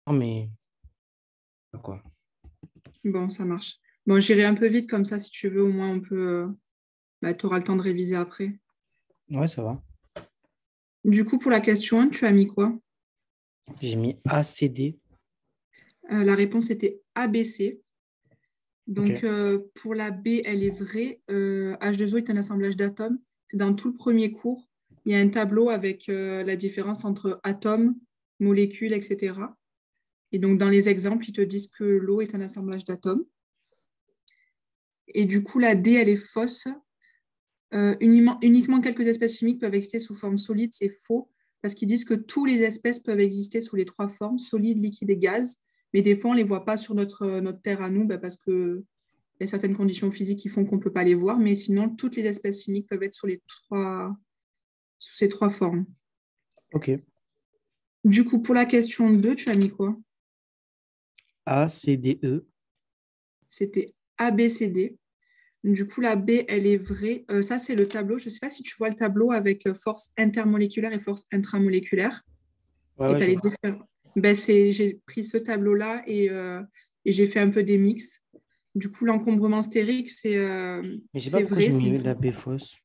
mais quoi. Bon, ça marche. Bon, j'irai un peu vite comme ça, si tu veux, au moins on peut. Tu auras le temps de réviser après. Ouais, ça va. Du coup, pour la question 1, tu as mis quoi? J'ai mis ACD. La réponse était ABC. Donc, Ok. pour la B, elle est vraie. H2O est un assemblage d'atomes. C'est dans tout le premier cours. Il y a un tableau avec la différence entre atomes, molécules, etc. Et donc, dans les exemples, ils te disent que l'eau est un assemblage d'atomes. Et du coup, la D, elle est fausse. Uniquement quelques espèces chimiques peuvent exister sous forme solide, c'est faux, parce qu'ils disent que toutes les espèces peuvent exister sous les trois formes, solide, liquide et gaz. Mais des fois, on ne les voit pas sur notre Terre à nous, parce qu'il y a certaines conditions physiques qui font qu'on ne peut pas les voir. Mais sinon, toutes les espèces chimiques peuvent être sous ces trois formes. Ok. Du coup, pour la question 2, tu as mis quoi? ACDE. C'était A, B, C, D. Du coup, la B, elle est vraie. Ça, c'est le tableau. Je ne sais pas si tu vois le tableau avec force intermoléculaire et force intramoléculaire. Ouais, Et ouais, tu as je les vois. différents. J'ai pris ce tableau-là et j'ai fait un peu des mix. Du coup, l'encombrement stérique, Mais je sais pas c'est pourquoi vrai. j'ai mis la B fausse.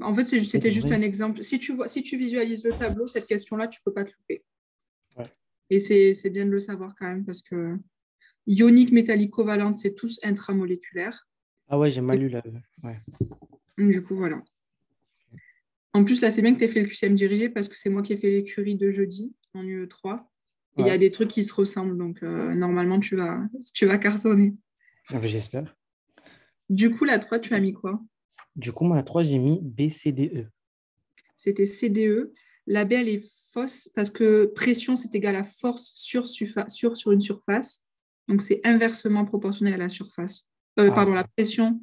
En fait, C'est c'était juste vrai. un exemple. Si tu visualises le tableau, cette question-là, tu ne peux pas te louper. Ouais. Et c'est bien de le savoir quand même parce que ionique, métallique, covalente, c'est tous intramoléculaires. Ah ouais, j'ai mal lu la E. Ouais. Du coup, voilà. En plus, là, c'est bien que tu aies fait le QCM dirigé parce que c'est moi qui ai fait l'écurie de jeudi en UE3. Et il y Ouais. a des trucs qui se ressemblent. Donc, normalement, tu vas cartonner. Ah ben, j'espère. Du coup, la 3, tu as mis quoi? Du coup, moi, à 3 j'ai mis BCDE. C'était CDE. La B, elle est fausse parce que pression, c'est égal à force sur une surface. Donc, c'est inversement proportionnel à la surface. Ah, Pardon, ok. la pression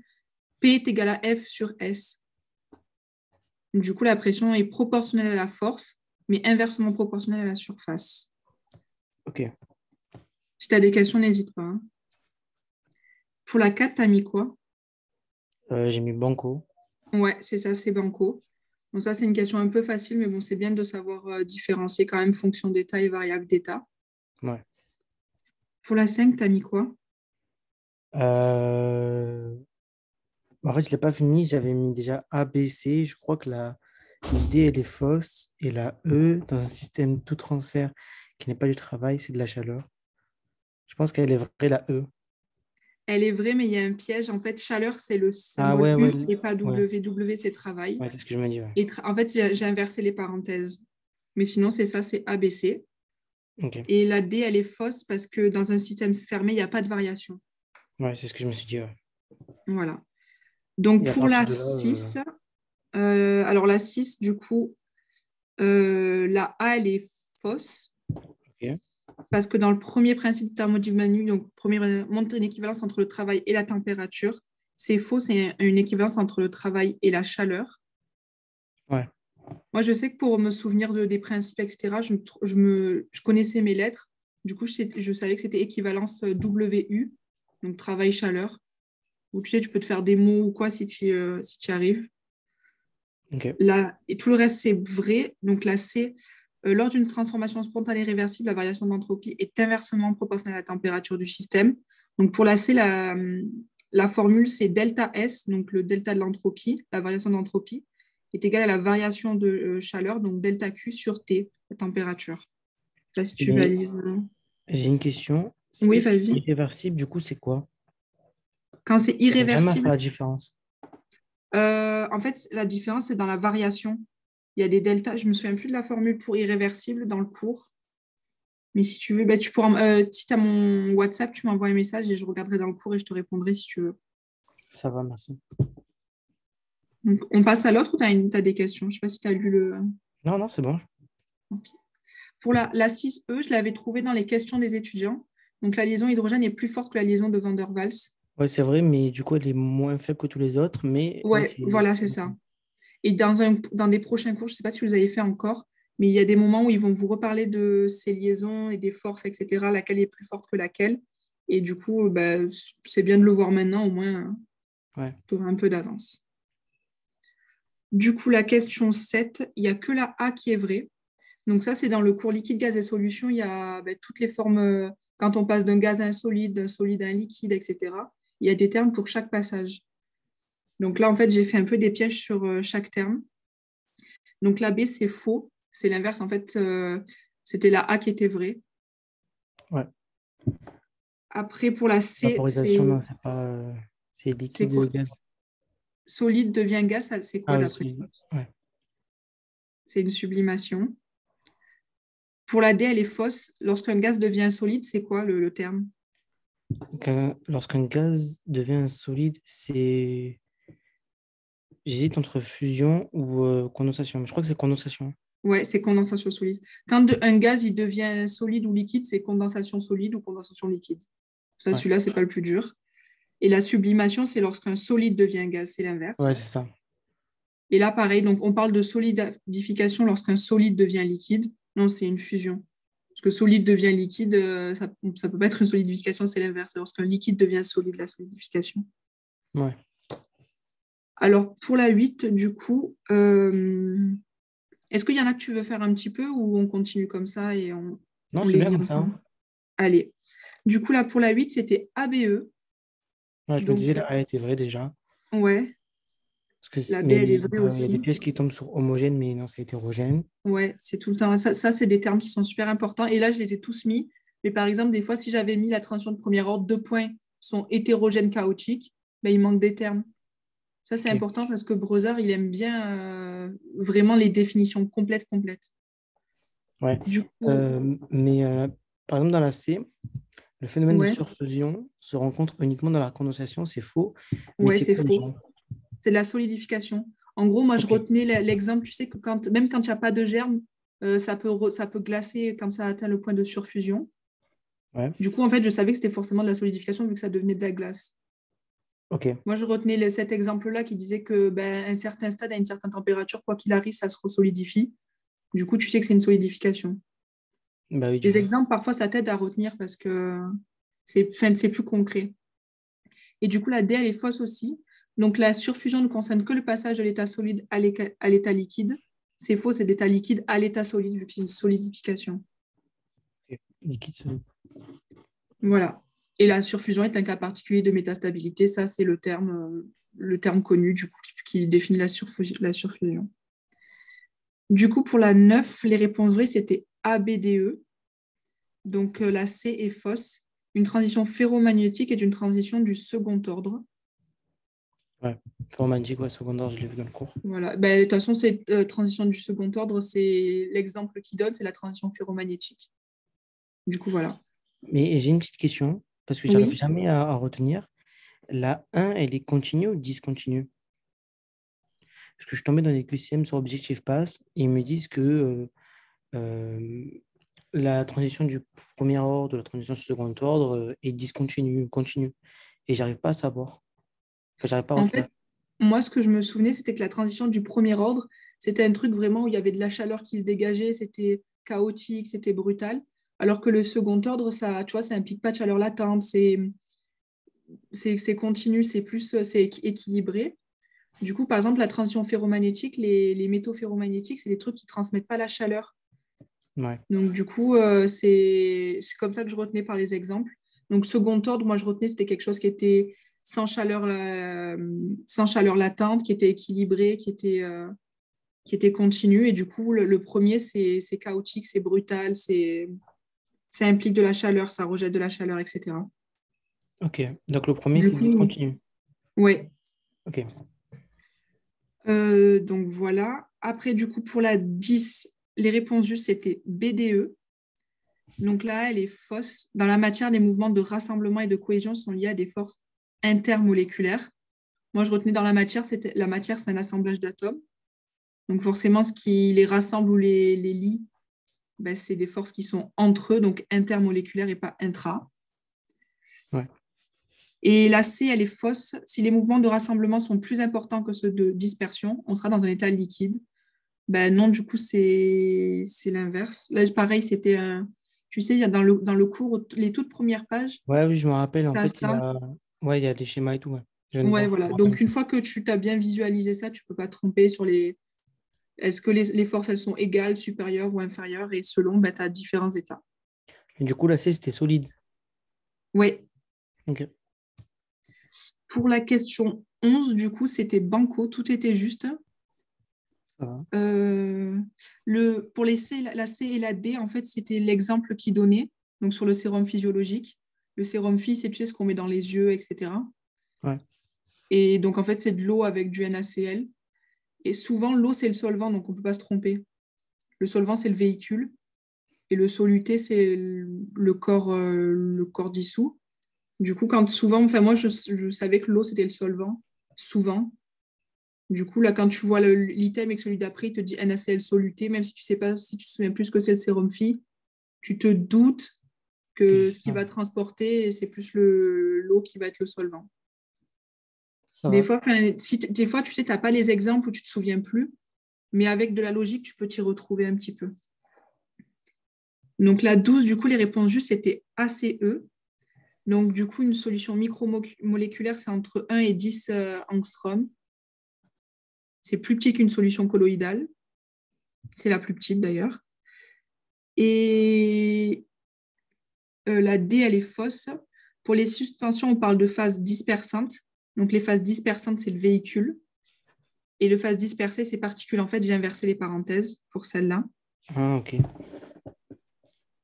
P est égale à F sur S. Du coup, la pression est proportionnelle à la force, mais inversement proportionnelle à la surface. Ok. Si tu as des questions, n'hésite pas, hein. Pour la 4, tu as mis quoi? J'ai mis Banco. Ouais, c'est ça, c'est Banco. Bon, ça, c'est une question un peu facile, mais bon, c'est bien de savoir différencier quand même fonction d'état et variable d'état. Ouais. Pour la 5, tu as mis quoi? Euh, En fait, je l'ai pas fini. J'avais mis déjà A, B, C. Je crois que la D, elle est fausse. Et la E, dans un système tout transfert qui n'est pas du travail, c'est de la chaleur. Je pense qu'elle est vraie, la E. Elle est vraie, mais il y a un piège. En fait, chaleur, c'est le Ah symbole ouais, ouais, U et pas ouais. W. W, c'est travail. Ouais, c'est ce que je me dis, ouais. Et en fait, j'ai inversé les parenthèses. Mais sinon, c'est ça, c'est ABC. Ok. Et la D, elle est fausse parce que dans un système fermé, il n'y a pas de variation. Ouais, c'est ce que je me suis dit, ouais. Voilà. Donc, Et à pour partir la de là, 6, alors la 6, du coup, la A, elle est fausse ok. parce que dans le premier principe thermodynamique, donc premier montre une équivalence entre le travail et la température. C'est faux, c'est une équivalence entre le travail et la chaleur. Ouais. Moi, je sais que pour me souvenir des principes, etc., je connaissais mes lettres. Du coup, je savais que c'était équivalence WU, donc travail-chaleur. Ou tu sais, tu peux te faire des mots ou quoi si tu y arrives. Ok. Et tout le reste, c'est vrai. Donc là, c'est lors d'une transformation spontanée réversible, la variation d'entropie est inversement proportionnelle à la température du système. Donc pour la C, la formule, c'est delta S, donc le delta de l'entropie, la variation d'entropie, est égale à la variation de chaleur, donc delta Q sur T, la température. Là, si tu Et valides. j'ai une question. Oui, vas-y. Irréversible, du coup, c'est quoi? Quand c'est J'arrive jamais à faire irréversible, la différence. en fait, la différence, c'est dans la variation. Il y a des deltas. Je me souviens plus de la formule pour irréversible dans le cours. Mais si tu veux, tu pourras, si tu as mon WhatsApp, tu m'envoies un message et je regarderai dans le cours et je te répondrai si tu veux. Ça va, merci. Donc, on passe à l'autre ou t'as des questions? Je ne sais pas si tu as lu le. Non, non, c'est bon. Ok. Pour la 6E, je l'avais trouvé dans les questions des étudiants. Donc, la liaison hydrogène est plus forte que la liaison de Van der Waals. Ouais, c'est vrai, mais du coup, elle est moins faible que tous les autres. Mais oui, Ouais, voilà, c'est ça. Et dans des prochains cours, je ne sais pas si vous les avez fait encore, mais il y a des moments où ils vont vous reparler de ces liaisons et des forces, etc., laquelle est plus forte que laquelle. Et du coup, c'est bien de le voir maintenant, au moins, Ouais. tu auras un peu d'avance. Du coup, la question 7, il n'y a que la A qui est vraie. Donc ça, c'est dans le cours liquide, gaz et solution. Il y a toutes les formes, quand on passe d'un gaz à un solide, d'un solide à un liquide, etc. Il y a des termes pour chaque passage. Donc là, en fait, j'ai fait un peu des pièges sur chaque terme. Donc la B, c'est faux. C'est l'inverse. En fait, c'était la A qui était vraie. Ouais. Après, pour la C, Vaporisation, non, c'est pas. C'est c'est liquide quoi? gaz. Solide devient gaz, c'est quoi Ah oui, d'après toi? ouais. C'est une sublimation. Pour la D, elle est fausse. Lorsqu'un gaz devient solide, c'est quoi le terme? Lorsqu'un gaz devient solide, c'est. J'hésite entre fusion ou condensation. Mais je crois que c'est condensation. Ouais, c'est condensation solide. Quand un gaz il devient solide ou liquide, c'est condensation solide ou condensation liquide. Ça, Ouais, celui-là, c'est pas le plus dur. Et la sublimation, c'est lorsqu'un solide devient gaz, c'est ouais, l'inverse. c'est ça. Et là, pareil, donc on parle de solidification lorsqu'un solide devient liquide. Non, c'est une fusion. Parce que solide devient liquide, ça ne peut pas être une solidification, c'est l'inverse. C'est lorsqu'un liquide devient solide, la solidification. Ouais. Alors, pour la 8, du coup, est-ce qu'il y en a que tu veux faire un petit peu ou on continue comme ça et Non, on c'est les bien lit comme ça, ensemble? hein. Allez. Du coup, là, pour la 8, c'était ABE. Ouais, je me disais, Donc, la A était vraie déjà. ouais, Parce que, la B, mais elle est vraie il y a des aussi. pièces qui tombent sur homogène, mais non, c'est hétérogène. Ouais, c'est tout le temps. Ça, c'est des termes qui sont super importants. Et là, je les ai tous mis. Mais par exemple, des fois, si j'avais mis la transition de premier ordre, deux points sont hétérogènes chaotiques, ben, il manque des termes. Ça, c'est Ok. important parce que Breuzer, il aime bien vraiment les définitions complètes. Ouais. Du coup, Mais par exemple, dans la C, le phénomène de ouais, surfusion se rencontre uniquement dans la condensation, c'est faux. Mais ouais, c'est c'est quoi faux. déjà? C'est de la solidification. En gros, moi, je Ok. retenais l'exemple, tu sais, que même quand il n'y a pas de germe, ça peut glacer quand ça atteint le point de surfusion. Ouais. Du coup, en fait, je savais que c'était forcément de la solidification vu que ça devenait de la glace. Ok. Moi, je retenais cet exemple-là qui disait que un certain stade, à une certaine température, quoi qu'il arrive, ça se resolidifie. Du coup, tu sais que c'est une solidification. Bah oui, du Les coup. exemples, parfois, ça t'aide à retenir parce que c'est plus concret. Et du coup, la D, elle est fausse aussi. Donc, la surfusion ne concerne que le passage de l'état solide à l'état liquide. C'est faux, c'est d'état liquide à l'état solide, vu que c'est une solidification. Ok. Liquide solide. Voilà. Et la surfusion est un cas particulier de métastabilité. Ça, c'est le terme connu, du coup, qui définit la surfusion. Du coup, pour la 9, les réponses vraies, c'était A, B, D, E. Donc, la C est fausse. Une transition ferromagnétique est une transition du second ordre. Ouais. Ferromantique, ouais, secondaire, je l'ai vu dans le cours. Voilà. Ben, de toute façon, cette transition du second ordre, c'est l'exemple qu'il donne, c'est la transition ferromagnétique. Du coup, voilà. Mais j'ai une petite question, parce que j'arrive Oui. jamais à retenir. La 1, elle est continue ou discontinue? Parce que je suis tombé dans des QCM sur Objective Pass et ils me disent que euh, la transition du premier ordre, la transition du second ordre est discontinue, continue. Et j'arrive pas à savoir. Enfin, j'arrive pas à En retenir. fait, moi, ce que je me souvenais, c'était que la transition du premier ordre, c'était un truc vraiment où il y avait de la chaleur qui se dégageait, c'était chaotique, c'était brutal. Alors que le second ordre, ça, tu vois, ça implique pas de chaleur latente, c'est continu, c'est équilibré. Du coup, par exemple, la transition ferromagnétique, les métaux ferromagnétiques, c'est des trucs qui transmettent pas la chaleur. Ouais. Donc, du coup, c'est comme ça que je retenais par les exemples. Donc, second ordre, moi, je retenais, c'était quelque chose qui était sans chaleur latente, qui était équilibré, qui était continu. Et du coup, le premier, c'est chaotique, c'est brutal, ça implique de la chaleur, ça rejette de la chaleur, etc. Ok. Donc le premier, Du c'est coup, discontinu. ouais. Ok. Donc, voilà. Après, du coup, pour la 10, les réponses justes, c'était BDE. Donc là, elle est fausse. Dans la matière, les mouvements de rassemblement et de cohésion sont liés à des forces intermoléculaires. Moi, je retenais dans la matière, c'est un assemblage d'atomes. Donc forcément, ce qui les rassemble ou les lie, ben, c'est des forces qui sont entre eux, donc intermoléculaires et pas intra. Ouais. Et la C, elle est fausse. Si les mouvements de rassemblement sont plus importants que ceux de dispersion, on sera dans un état liquide. Ben non, du coup, c'est l'inverse. Là, pareil, c'était un... Tu sais, il y a dans le cours, les toutes premières pages, Ouais, oui, je me rappelle. En tu as fait, ça. il y a des schémas et tout. Ouais. Je viens de Ouais, voir. Je voilà. me Donc, rappelle. une fois que tu t'as bien visualisé ça, tu peux pas te tromper sur les... Est-ce que les forces, elles sont égales, supérieures ou inférieures? Et selon, ben, tu as différents états. Et du coup, la C, c'était solide. Oui. Ok. Pour la question 11, du coup, c'était banco, tout était juste. Ça va. Pour la C et la D, en fait, c'était l'exemple qu'ils donnaient, donc sur le sérum physiologique. Le sérum phy, c'est, tu sais, ce qu'on met dans les yeux, etc. Ouais. Et donc, en fait, c'est de l'eau avec du NaCl. Et souvent, l'eau, c'est le solvant, donc on ne peut pas se tromper. Le solvant, c'est le véhicule. Et le soluté, c'est le corps dissous. Du coup, quand souvent, enfin, moi, je savais que l'eau, c'était le solvant, souvent. Du coup, là, quand tu vois l'item et que celui d'après, il te dit NaCl soluté, même si tu sais pas, si tu te souviens plus que c'est le sérum phy, tu te doutes Que que c'est ce qui ça. va transporter, c'est plus l'eau qui va être le solvant. Ça va. Des fois, tu sais, tu n'as pas les exemples où tu ne te souviens plus, mais avec de la logique, tu peux t'y retrouver un petit peu. Donc, la 12, du coup, les réponses justes, c'était ACE. Donc, du coup, une solution micromoléculaire, c'est entre 1 et 10 angstroms. C'est plus petit qu'une solution colloïdale. C'est la plus petite, d'ailleurs. Et la D, elle est fausse. Pour les suspensions, on parle de phase dispersante. Donc, les phases dispersantes, c'est le véhicule. Et le phase dispersée, c'est particules. En fait, j'ai inversé les parenthèses pour celle-là. Ah, ok.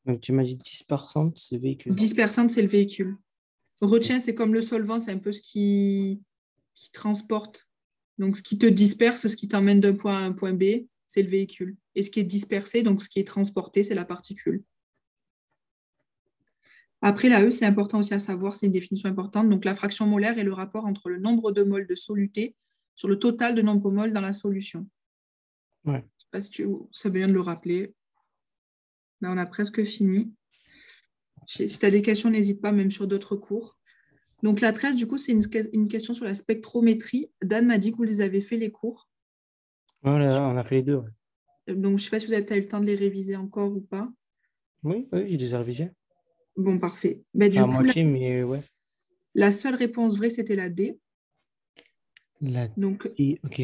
Donc, tu m'as dit 10%, c'est véhicule. Dispersante, c'est le véhicule. Retiens, c'est comme le solvant, c'est un peu ce qui transporte. Donc, ce qui te disperse, ce qui t'emmène d'un point A à un point B, c'est le véhicule. Et ce qui est dispersé, donc ce qui est transporté, c'est la particule. Après, la E, c'est important aussi à savoir, c'est une définition importante. Donc, la fraction molaire est le rapport entre le nombre de moles de soluté sur le total de nombre de moles dans la solution. Ouais. Je sais pas si c'est bien de le rappeler. Là, on a presque fini. Si tu as des questions, n'hésite pas, même sur d'autres cours. Donc, la 13, du coup, c'est une question sur la spectrométrie. Dan m'a dit que vous les avez fait les cours. Voilà, on a fait les deux. Ouais. Donc, je ne sais pas si vous avez eu le temps de les réviser encore ou pas. Oui, oui, j'ai déjà révisé. Bon, parfait. Ben, Enfin, à du coup, moitié, mais ouais. la seule réponse vraie, c'était la D. La Donc, D, ok.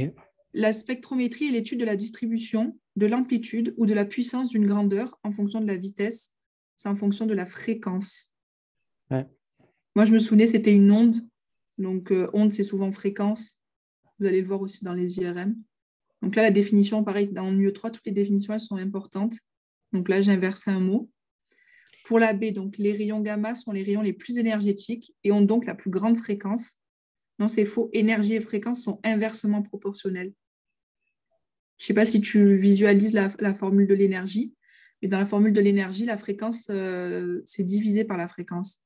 la spectrométrie est l'étude de la distribution, de l'amplitude ou de la puissance d'une grandeur en fonction de la vitesse. C'est en fonction de la fréquence. Ouais. Moi, je me souvenais, c'était une onde. Donc, onde, c'est souvent fréquence. Vous allez le voir aussi dans les IRM. Donc là, la définition, pareil, dans le UE3, toutes les définitions, elles sont importantes. Donc là, j'ai inversé un mot. Pour la B, donc, les rayons gamma sont les rayons les plus énergétiques et ont donc la plus grande fréquence. Non, c'est faux. Énergie et fréquence sont inversement proportionnelles. Je ne sais pas si tu visualises la formule de l'énergie, mais dans la formule de l'énergie, la fréquence, c'est divisé par la fréquence.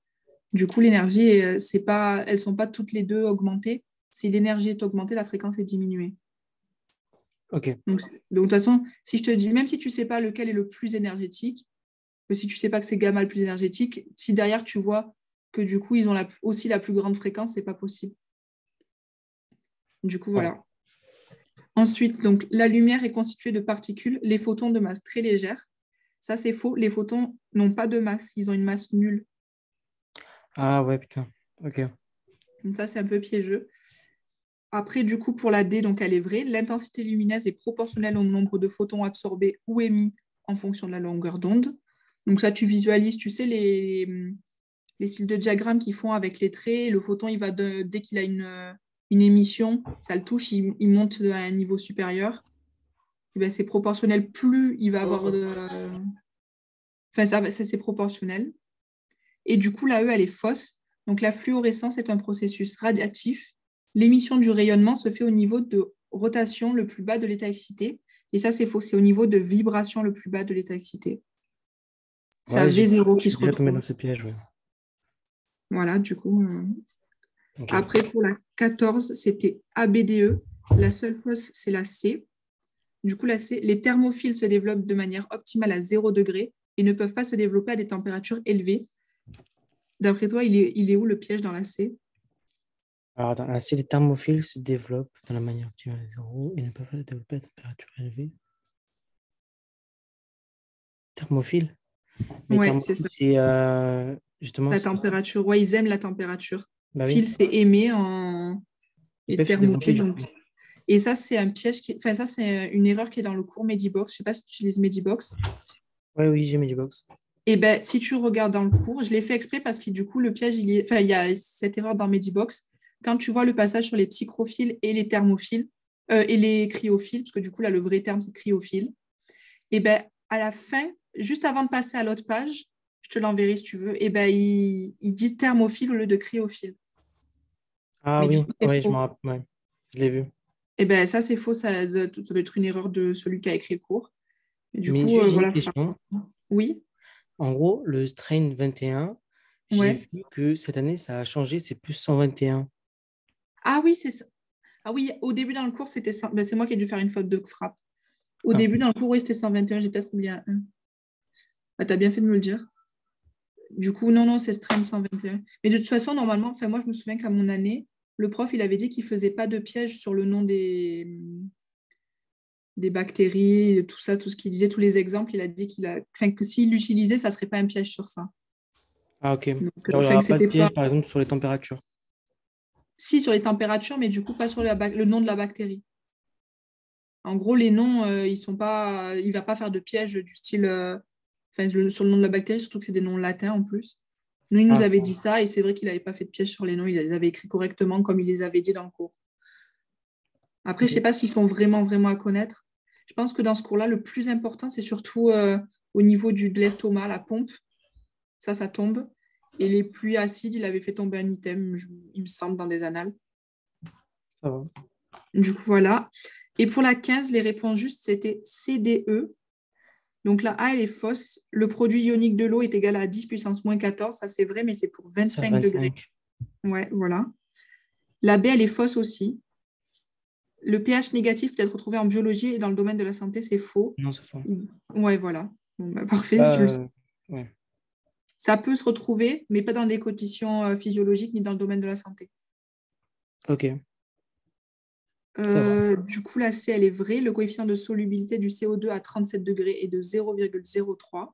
Du coup, l'énergie, elles ne sont pas toutes les deux augmentées. Si l'énergie est augmentée, la fréquence est diminuée. Ok. Donc, de toute façon, si je te dis, même si tu ne sais pas lequel est le plus énergétique, si tu ne sais pas que c'est gamma le plus énergétique, si derrière tu vois que du coup, ils ont aussi la plus grande fréquence, ce n'est pas possible. Du coup, Ouais. voilà. Ensuite, donc, la lumière est constituée de particules, les photons de masse très légère. Ça, c'est faux. Les photons n'ont pas de masse, ils ont une masse nulle. Ah ouais, putain. Ok. Donc ça, c'est un peu piégeux. Après, du coup, pour la D, donc elle est vraie. L'intensité lumineuse est proportionnelle au nombre de photons absorbés ou émis en fonction de la longueur d'onde. Donc ça, tu visualises, tu sais, les styles de diagrammes qu'ils font avec les traits. Le photon, dès qu'il a une émission, ça le touche, il monte à un niveau supérieur. Et ben, c'est proportionnel, plus il va avoir de... Enfin, ça c'est proportionnel. Et du coup, la E, elle est fausse. Donc, la fluorescence est un processus radiatif. L'émission du rayonnement se fait au niveau de rotation le plus bas de l'état excité. Et ça, c'est faux. C'est au niveau de vibration le plus bas de l'état excité. C'est à Ouais, V0 qui j'ai se déjà tombé retrouve. dans ce piège, ouais. Voilà, du coup. Ok. Après, pour la 14, c'était ABDE. La seule fausse, c'est la C. Du coup, la C, les thermophiles se développent de manière optimale à 0 degré et ne peuvent pas se développer à des températures élevées. D'après toi, il est où le piège dans la C? Alors, attends, ainsi, les thermophiles se développent dans la manière optimale à zéro et ne peuvent pas se développer à température élevée. Thermophile? Mais Ouais, c'est ça. thermophile, c'est justement. La température. Ouais, ils aiment la température. Bah oui. Fil, c'est aimer Ils et peuvent se développer thermophile. du Donc, coup. Et ça, c'est un piège enfin, ça, c'est une erreur qui est dans le cours Medibox. Je ne sais pas si tu utilises Medibox. Ouais, oui, j'ai mis du box. Et ben, si tu regardes dans le cours, je l'ai fait exprès parce que du coup, le piège, enfin, il y a cette erreur dans Medibox. Quand tu vois le passage sur les psychrophiles et les thermophiles, et les cryophiles, parce que du coup, là, le vrai terme, c'est cryophile, et ben, à la fin, juste avant de passer à l'autre page, je te l'enverrai si tu veux, et ben, ils disent thermophile au lieu de cryophile. Ah Mais du oui, coup, c'est ouais, je me faux. rappelle. Ouais, je l'ai vu. Et ben, ça, c'est faux. Ça doit être une erreur de celui qui a écrit le cours. Et du Mais coup, juste, j'ai une voilà, faut faire question. attention. Oui, En gros, le strain 21, j'ai ouais. vu que cette année, ça a changé, c'est plus 121. Ah oui, c'est ça. Ah oui, au début dans le cours, c'était ça. Ben, c'est moi qui ai dû faire une faute de frappe. Au Ah, début dans le cours, oui, c'était 121. J'ai peut-être oublié un 1. Ah, t'as bien fait de me le dire. Du coup, non, non, c'est Stream 121. Mais de toute façon, normalement, enfin, moi, je me souviens qu'à mon année, le prof, il avait dit qu'il faisait pas de piège sur le nom des bactéries, tout ça, tout ce qu'il disait, tous les exemples. Il a dit enfin, que s'il l'utilisait, ça serait pas un piège sur ça. ah, ok. Donc, Genre, il n'y enfin, aura que pas de c'était pas. piège, par exemple, sur les températures. Si, sur les températures, mais du coup, pas sur le nom de la bactérie. En gros, les noms, ils sont pas. Il va pas faire de piège du style. Enfin, sur le nom de la bactérie, surtout que c'est des noms latins en plus. Nous, il nous Ah, avait dit ça, et c'est vrai qu'il n'avait pas fait de piège sur les noms, il les avait écrits correctement comme il les avait dit dans le cours. Après, je ne sais ok. pas s'ils sont vraiment, vraiment à connaître. Je pense que dans ce cours-là, le plus important, c'est surtout au niveau de l'estomac, la pompe. Ça tombe. Et les pluies acides, il avait fait tomber un item, il me semble, dans des annales. Ça va. Du coup, voilà. Et pour la 15, les réponses justes, c'était CDE. Donc la A, elle est fausse. Le produit ionique de l'eau est égal à 10 puissance moins 14. Ça, c'est vrai, mais c'est pour C'est 25 degrés. 25. Ouais, voilà. La B, elle est fausse aussi. Le pH négatif peut être retrouvé en biologie et dans le domaine de la santé, c'est faux. Non, c'est faux. Ouais, voilà. Bon, bah, parfait, Bah, je le sais. ouais. Ça peut se retrouver, mais pas dans des conditions physiologiques ni dans le domaine de la santé. Ok, ça va. Du coup, la C, elle est vraie. Le coefficient de solubilité du CO2 à 37 degrés est de 0,03.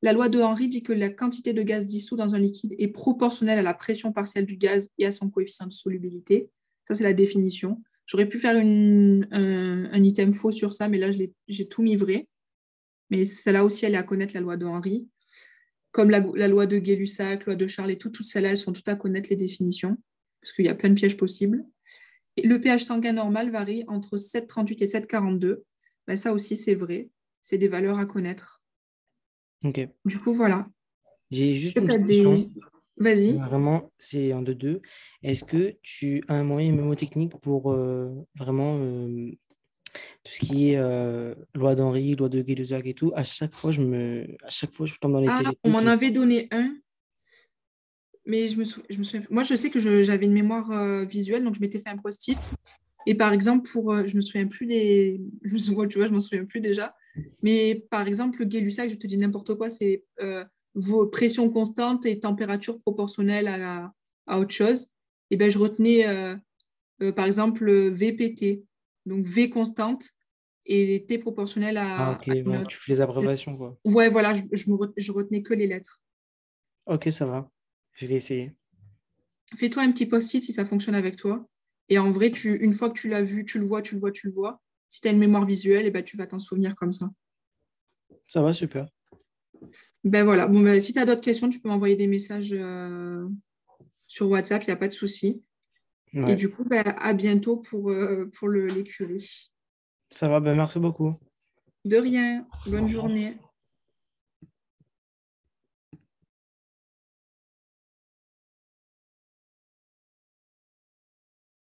La loi de Henry dit que la quantité de gaz dissous dans un liquide est proportionnelle à la pression partielle du gaz et à son coefficient de solubilité. Ça, c'est la définition. J'aurais pu faire un item faux sur ça, mais là, j'ai tout mis vrai. Mais celle-là aussi, elle est à connaître, la loi de Henry. Comme la loi de Gay-Lussac, loi de Charles et tout, toutes celles-là, elles sont toutes à connaître les définitions, parce qu'il y a plein de pièges possibles. Et le pH sanguin normal varie entre 7,38 et 7,42. Ben, ça aussi, c'est vrai. C'est des valeurs à connaître. Ok. Du coup, voilà. J'ai Est-ce juste que une tu as petite des... question. Vas-y. Vraiment, c'est un de deux. Est-ce que tu as un moyen mémotechnique pour vraiment tout ce qui est loi d'Henry, loi de Gay-Lussac et tout? À chaque fois, je tombe dans les Ah, pièges et on tout. m'en avait donné un, mais je me souviens. Moi, je sais que j'avais une mémoire visuelle, donc je m'étais fait un post-it. Et par exemple, je me souviens plus des. Tu vois, je m'en souviens plus déjà. Mais par exemple, le Gay-Lussac, je te dis n'importe quoi, c'est vos pressions constantes et température proportionnelle à autre chose. Et ben, je retenais par exemple VPT, donc V constante et T proportionnel Ah, à ok, une bon, autre. tu fais les abréviations, quoi. Ouais, voilà, je retenais que les lettres. Ok, ça va. Je vais essayer. Fais-toi un petit post-it si ça fonctionne avec toi. Et en vrai, une fois que tu l'as vu, tu le vois, tu le vois, tu le vois. Si tu as une mémoire visuelle, et ben, tu vas t'en souvenir comme ça. Ça va, super. Ben voilà. Bon, ben, si tu as d'autres questions, tu peux m'envoyer des messages sur WhatsApp, il n'y a pas de souci. Et Ouais, du coup, ben, à bientôt pour l'écurie. ça va, ben merci beaucoup. De rien. Bonne journée.